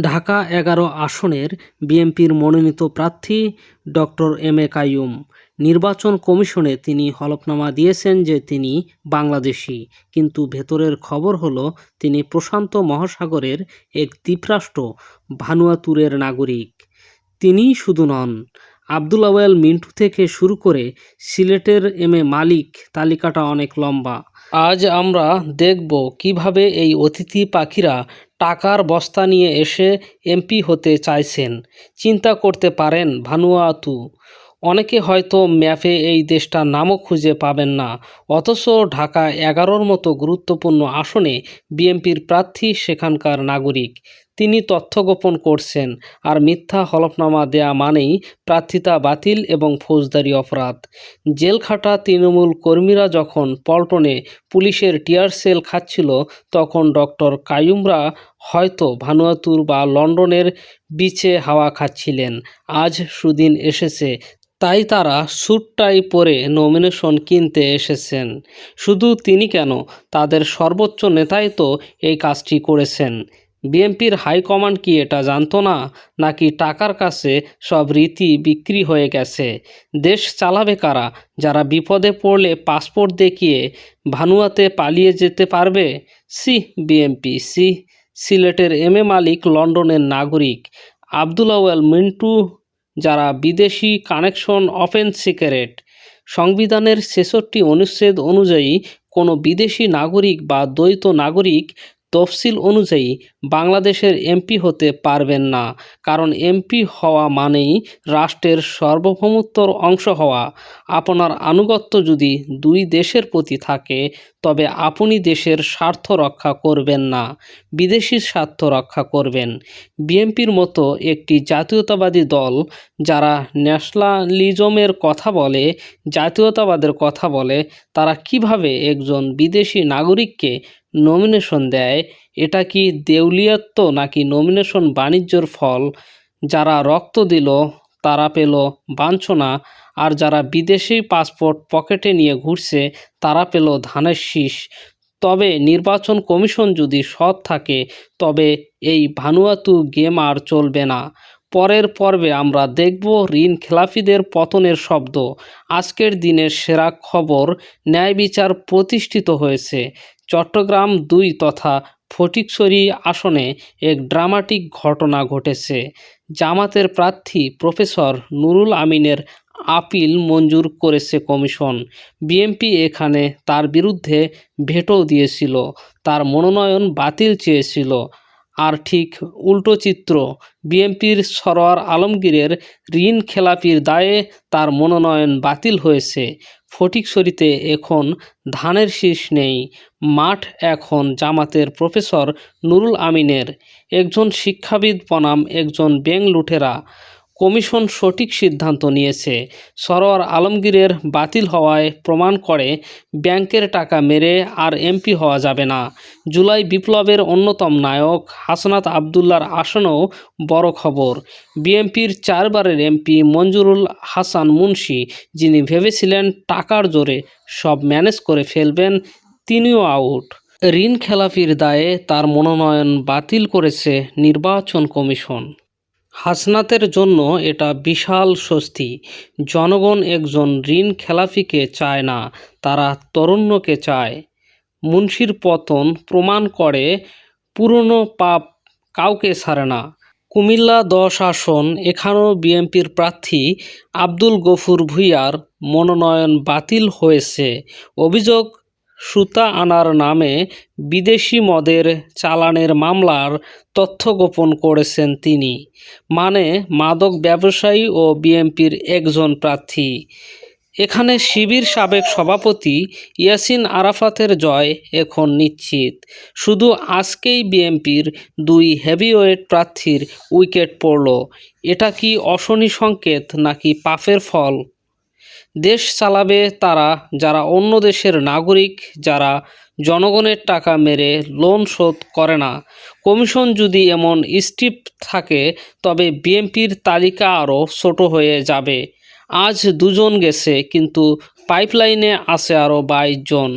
ঢাকা ১১ আসনের বিএনপির মনোনীত প্রার্থী ডক্টর এম এ কাইয়ুম। নির্বাচন কমিশনে তিনি হলফনামা দিয়েছেন যে তিনি বাংলাদেশি, কিন্তু ভেতরের খবর হলো তিনি প্রশান্ত মহাসাগরের এক দ্বীপরাষ্ট্র ভানুয়াতুরের নাগরিক। তিনিই শুধু নন, আব্দুল আওয়াল মিন্টু থেকে শুরু করে সিলেটের এম এ মালিক, তালিকাটা অনেক লম্বা। আজ আমরা দেখব কিভাবে এই অতিথি পাখিরা টাকার বস্তা নিয়ে এসে এমপি হতে চাইছেন। চিন্তা করতে পারেন ভানুয়াতু। অনেকে হয়তো ম্যাপে এই দেশটার নামও খুঁজে পাবেন না, অথচ ঢাকা ১১-র মতো গুরুত্বপূর্ণ আসনে বিএনপির প্রার্থী সেখানকার নাগরিক। তিনি তথ্য গোপন করছেন, আর মিথ্যা হলফনামা দেয়া মানেই প্রার্থিতা বাতিল এবং ফৌজদারি অপরাধ। জেলখাটা তৃণমূল কর্মীরা যখন পল্টনে পুলিশের টিয়ার সেল খাচ্ছিল, তখন ডক্টর কাইয়ুমরা হয়তো ভানুয়াতুর বা লন্ডনের বিচে হাওয়া খাচ্ছিলেন। আজ সুদিন এসেছে, তাই তারা স্যুট টাই পরে নমিনেশন কিনতে এসেছেন। শুধু তিনি কেন, তাদের সর্বোচ্চ নেতাই তো এই কাজটি করেছেন। বিএনপির হাইকমান্ড কি এটা জানতো না, নাকি টাকার কাছে সব রীতি বিক্রি হয়ে গেছে? দেশ চালাবে কারা? যারা বিপদে পড়লে পাসপোর্ট দেখিয়ে ভানুয়াতে পালিয়ে যেতে পারবে? C BNP, C. সিলেটের এম এ মালিক লন্ডনের নাগরিক, আব্দুল আওয়াল মিন্টু যারা বিদেশি কানেকশন ওপেন সিক্রেট। সংবিধানের ৬৬ অনুচ্ছেদ অনুযায়ী কোনো বিদেশি নাগরিক বা দ্বৈত নাগরিক তফসিল অনুযায়ী বাংলাদেশের এমপি হতে পারবেন না, কারণ এমপি হওয়া মানেই রাষ্ট্রের সার্বভৌমত্বর অংশ হওয়া। আপনার আনুগত্য যদি দুই দেশের প্রতি থাকে, তবে আপনি দেশের স্বার্থ রক্ষা করবেন না, বিদেশির স্বার্থ রক্ষা করবেন। বিএনপির মতো একটি জাতীয়তাবাদী দল যারা ন্যাশনালিজমের কথা বলে, জাতীয়তাবাদের কথা বলে, তারা কিভাবে একজন বিদেশি নাগরিককে নমিনেশন দেয়? এটা কি দেউলিয়াত্ব নাকি নমিনেশন বাণিজ্যর ফল? যারা রক্ত দিল তারা পেল বাঞ্ছনা, আর যারা বিদেশি পাসপোর্ট পকেটে নিয়ে ঘুরছে তারা পেল ধানের শীষ। তবে নির্বাচন কমিশন যদি সৎ থাকে, তবে এই ভানুয়াতু গেম আর চলবে না। পরের পর্বে আমরা দেখব ঋণ খেলাপিদের পতনের শব্দ। আজকের দিনের সেরা খবর, ন্যায় বিচার প্রতিষ্ঠিত হয়েছে। চট্টগ্রাম ২ তথা ফটিকছড়ি আসনে এক ড্রামাটিক ঘটনা ঘটেছে। জামাতের প্রার্থী প্রফেসর নুরুল আমিনের আপিল মঞ্জুর করেছে কমিশন। বিএনপি এখানে তার বিরুদ্ধে ভেটো দিয়েছিল, তার মনোনয়ন বাতিল চেয়েছিল। আর ঠিক উল্টো চিত্র, বিএনপির সরোয়ার আলমগীরের ঋণ খেলাপির দায়ে তার মনোনয়ন বাতিল হয়েছে। ফটিকছড়িতে এখন ধানের শীষ নেই, মাঠ এখন জামাতের প্রফেসর নুরুল আমিনের। একজন শিক্ষাবিদ বনাম একজন ব্যাংক লুটেরা। কমিশন সঠিক সিদ্ধান্ত নিয়েছে। সরোয়ার আলমগীরের বাতিল হওয়ায় প্রমাণ করে ব্যাংকের টাকা মেরে আর এমপি হওয়া যাবে না। জুলাই বিপ্লবের অন্যতম নায়ক হাসনাত আবদুল্লার আসনেও বড় খবর। বিএনপির ৪ বারের এমপি মঞ্জুরুল হাসান মুন্সি, যিনি ভেবেছিলেন টাকার জোরে সব ম্যানেজ করে ফেলবেন, তিনিও আউট। ঋণ খেলাপির দায়ে তার মনোনয়ন বাতিল করেছে নির্বাচন কমিশন। হাসনাতের জন্য এটা বিশাল স্বস্তি। জনগণ একজন ঋণ খেলাপিকে চায় না, তারা তরুণকে চায়। মুন্সির পতন প্রমাণ করে পুরনো পাপ কাউকে ছাড়ে না। কুমিল্লা ১০ আসন, এখানেও বিএনপির প্রার্থী আব্দুল গফুর ভূঁইয়ার মনোনয়ন বাতিল হয়েছে। অভিযোগ, সুতা আনার নামে বিদেশি মদের চালানের মামলার তথ্য গোপন করেছেন তিনি। মানে মাদক ব্যবসায়ী ও বিএনপির একজন প্রার্থী। এখানে শিবির সাবেক সভাপতি ইয়াসিন আরাফাতের জয় এখন নিশ্চিত। শুধু আজকেই বিএনপির ২ হেভিওয়েট প্রার্থীর উইকেট পড়ল। এটা কি অশনি সংকেত নাকি পাপের ফল? দেশ চালাবে তারা যারা অন্য দেশের নাগরিক, যারা জনগণের টাকা মেরে লোন শোধ করে না। কমিশন যদি এমন স্টিপ থাকে, তবে বিএনপির তালিকা আরও ছোট হয়ে যাবে। আজ ২ জন গেছে, কিন্তু পাইপলাইনে আছে আরও 22 জন।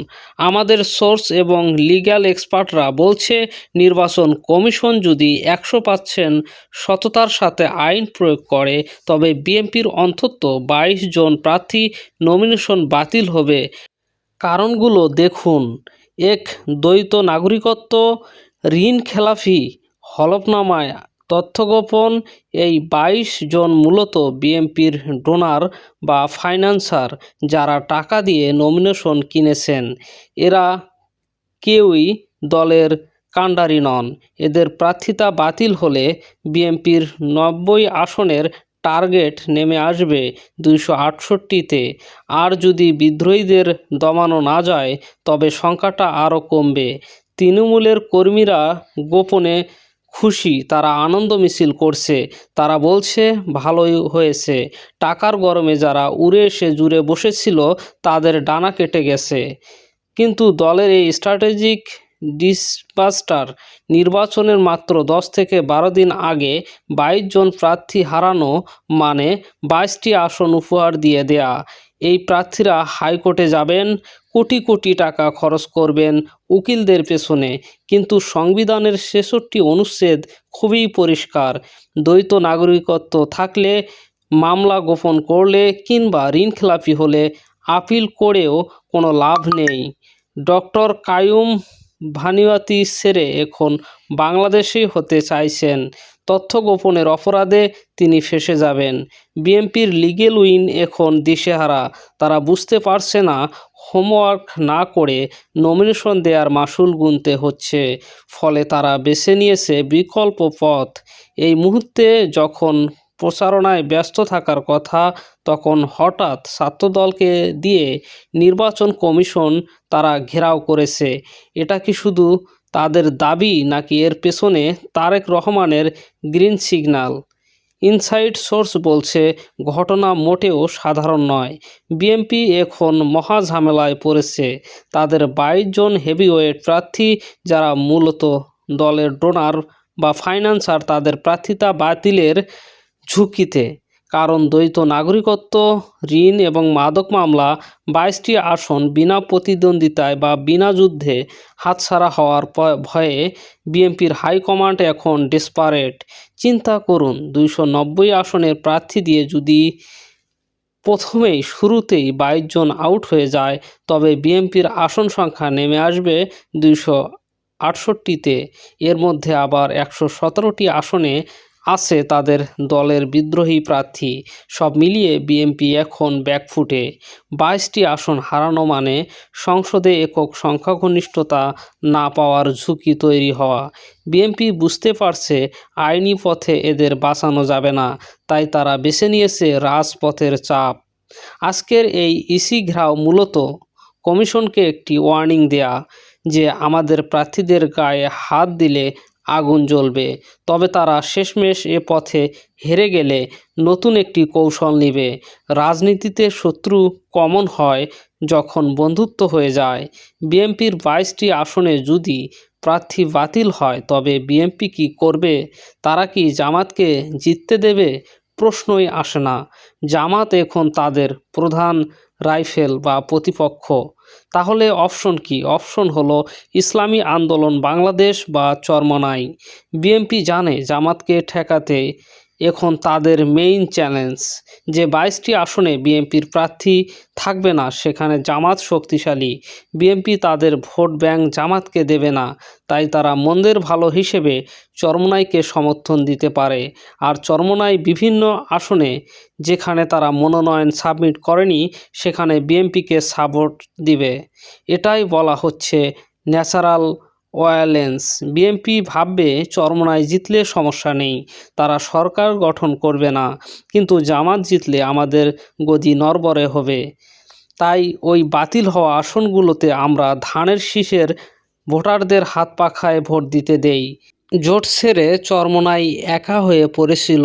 আমাদের সোর্স এবং লিগ্যাল এক্সপার্টরা বলছে, নির্বাচন কমিশন যদি 100% সততার সাথে আইন প্রয়োগ করে তবে বিএনপির অন্তত 22 জন প্রার্থী নমিনেশন বাতিল হবে। কারণগুলো দেখুন। 1. দ্বৈত নাগরিকত্ব, ঋণ খেলাফি, হলফনামায় তথ্য গোপন। এই 22 জন মূলত বিএনপির ডোনার বা ফাইন্যান্সার, যারা টাকা দিয়ে নমিনেশন কিনেছেন। এরা কেউই দলের কাণ্ডারি নন। এদের প্রার্থিতা বাতিল হলে বিএনপির 90 আসনের টার্গেট নেমে আসবে 268-তে। আর যদি বিদ্রোহীদের দমানো না যায় তবে সংখ্যাটা আরও কমবে। তৃণমূলের কর্মীরা গোপনে খুশি, তারা আনন্দ মিছিল করছে। তারা বলছে ভালোই হয়েছে, টাকার গরমে যারা উড়ে এসে জুড়ে বসেছিল তাদের ডানা কেটে গেছে। কিন্তু দলের এই স্ট্র্যাটেজিক ডিসবাস্টার নির্বাচনের মাত্র 10 থেকে 12 দিন আগে 22 জন প্রার্থী হারানো মানে 22টি আসন উপহার দিয়ে দেয়া। এই প্রার্থীরা হাইকোর্টে যাবেন, কোটি কোটি টাকা খরচ করবেন উকিলদের পেছনে, কিন্তু সংবিধানের 66 অনুচ্ছেদ খুবই পরিষ্কার। দ্বৈত নাগরিকত্ব থাকলে, মামলা গোপন করলে কিংবা ঋণখেলাপি হলে আপিল করেও কোনো লাভ নেই। ডক্টর কাইয়ুম ভানিয়াতি ছেড়ে এখন বাংলাদেশেই হতে চাইছেন। তথ্য গোপনের অপরাধে তিনি ফেঁসে যাবেন। বিএনপির লিগেল উইং এখন দিশেহারা। তারা বুঝতে পারছে না হোমওয়ার্ক না করে নমিনেশন দেওয়ার মাসুল গুনতে হচ্ছে। ফলে তারা বেছে নিয়েছে বিকল্প পথ। এই মুহূর্তে যখন প্রচারণায় ব্যস্ত থাকার কথা, তখন হঠাৎ ছাত্রদলকে দিয়ে নির্বাচন কমিশন তারা ঘেরাও করেছে। এটা কি শুধু তাদের দাবি, নাকি এর পেছনে তারেক রহমানের গ্রিন সিগন্যাল? ইনসাইড সোর্স বলছে, ঘটনা মোটেও সাধারণ নয়। বিএনপি এখন মহা ঝামেলায় পড়েছে। তাদের 22 জন হেভিওয়েট প্রার্থী, যারা মূলত দলের ডোনার বা ফাইন্যান্সার, তাদের প্রার্থিতা বাতিলের ঝুঁকিতে। কারণ দ্বৈত নাগরিকত্ব, ঋণ এবং মাদক মামলা, 22টি আসন বিনা প্রতিদ্বন্দ্বিতায় বা বিনা যুদ্ধে হাতছাড়া হওয়ার ভয়ে বিএনপির হাইকমান্ড এখন ডেসপারেট। চিন্তা করুন, 290 আসনের প্রার্থী দিয়ে যদি প্রথমেই শুরুতেই 22 জন আউট হয়ে যায়, তবে বিএনপির আসন সংখ্যা নেমে আসবে 268-তে। এর মধ্যে আবার 117টি আসনে আছে তাদের দলের বিদ্রোহী প্রার্থী। সব মিলিয়ে বিএনপি এখন ব্যাকফুটে। 22টি আসন হারানো মানে সংসদে একক সংখ্যাগরিষ্ঠতা না পাওয়ার ঝুঁকি তৈরি হওয়া। বিএনপি বুঝতে পারছে আইনি পথে এদের বাঁচানো যাবে না, তাই তারা বেছে নিয়েছে রাজপথের চাপ। আজকের এই ইসি ঘেরাও মূলত কমিশনকে একটি ওয়ার্নিং দেয়া যে আমাদের প্রার্থীদের গায়ে হাত দিলে আগুন জ্বলবে। তবে তারা শেষমেশ এ পথে হেরে গেলে নতুন একটি কৌশল নেবে। রাজনীতিতে শত্রু কমন হয় যখন বন্ধুত্ব হয়ে যায়। বিএনপির 22টি আসনে যদি প্রার্থী বাতিল হয় তবে বিএনপি কি করবে? তারা কি জামাতকে জিততে দেবে? প্রশ্নই আসে না। জামাত এখন তাদের প্রধান রাইফেল বা প্রতিপক্ষ। তাহলে অপশন কি? অপশন হলো ইসলামী আন্দোলন বাংলাদেশ বা চরমনাই। বিএনপি জানে জামাতকে ঠেকাতে এখন তাদের মেইন চ্যালেঞ্জ। যে 22টি আসনে বিএনপির প্রার্থী থাকবে না, সেখানে জামাত শক্তিশালী। বিএনপি তাদের ভোট ব্যাংক জামাতকে দেবে না, তাই তারা মন্দের ভালো হিসেবে চরমনাইকে সমর্থন দিতে পারে। আর চরমনাই বিভিন্ন আসনে যেখানে তারা মনোনয়ন সাবমিট করেনি, সেখানে বিএনপিকে সাপোর্ট দিবে। এটাই বলা হচ্ছে ন্যাচারাল ওয়ালেন্স। বিএনপি ভাববে চরমনাই জিতলে সমস্যা নেই, তারা সরকার গঠন করবে না, কিন্তু জামাত জিতলে আমাদের গদি নড়বড়ে হবে। তাই ওই বাতিল হওয়া আসনগুলোতে আমরা ধানের শীষের ভোটারদের হাত পাখায় ভোট দিতে দেই। জোট ছেড়ে চরমনাই একা হয়ে পড়েছিল,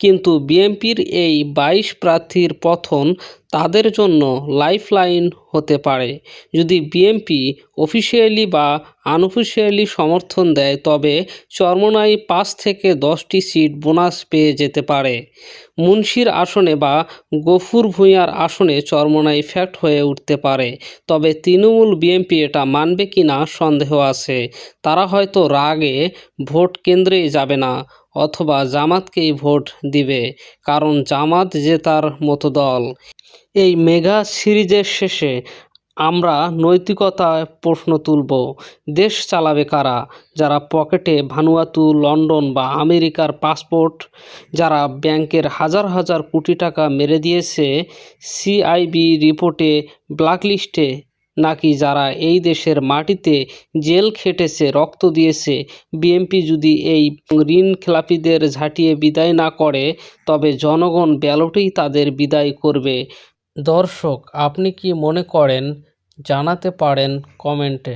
কিন্তু বিএনপির এই 22 প্রার্থীর পতন তাদের জন্য লাইফলাইন হতে পারে। যদি বিএনপি অফিসিয়ালি বা আনঅফিসিয়ালি সমর্থন দেয়, তবে চরমোনাই 5 থেকে 10টি সিট বোনাস পেয়ে যেতে পারে। মুন্সির আসনে বা গফুর ভূঁইয়ার আসনে চরমোনাই ফ্যাক্ট হয়ে উঠতে পারে। তবে তৃণমূল বিএনপি এটা মানবে কিনা সন্দেহ আছে। তারা হয়তো রাগে ভোট কেন্দ্রেই যাবে না, অথবা জামাতকেই ভোট দিবে, কারণ জামাত জেতার মতো দল। এই মেগা সিরিজের শেষে আমরা নৈতিকতায় প্রশ্ন তুলব। দেশ চালাবে কারা? যারা পকেটে ভানুয়াতু, লন্ডন বা আমেরিকার পাসপোর্ট, যারা ব্যাংকের হাজার হাজার কোটি টাকা মেরে দিয়েছে সিআইবি রিপোর্টে ব্ল্যাকলিস্টে, নাকি যারা এই দেশের মাটিতে জেল খেটেছে, রক্ত দিয়েছে? বিএনপি যদি এই ঋণখেলাপিদের ঝাঁটিয়ে বিদায় না করে, তবে জনগণ ব্যালটেই তাদের বিদায় করবে। দর্শক, আপনি কি মনে করেন? জানাতে পারেন কমেন্টে।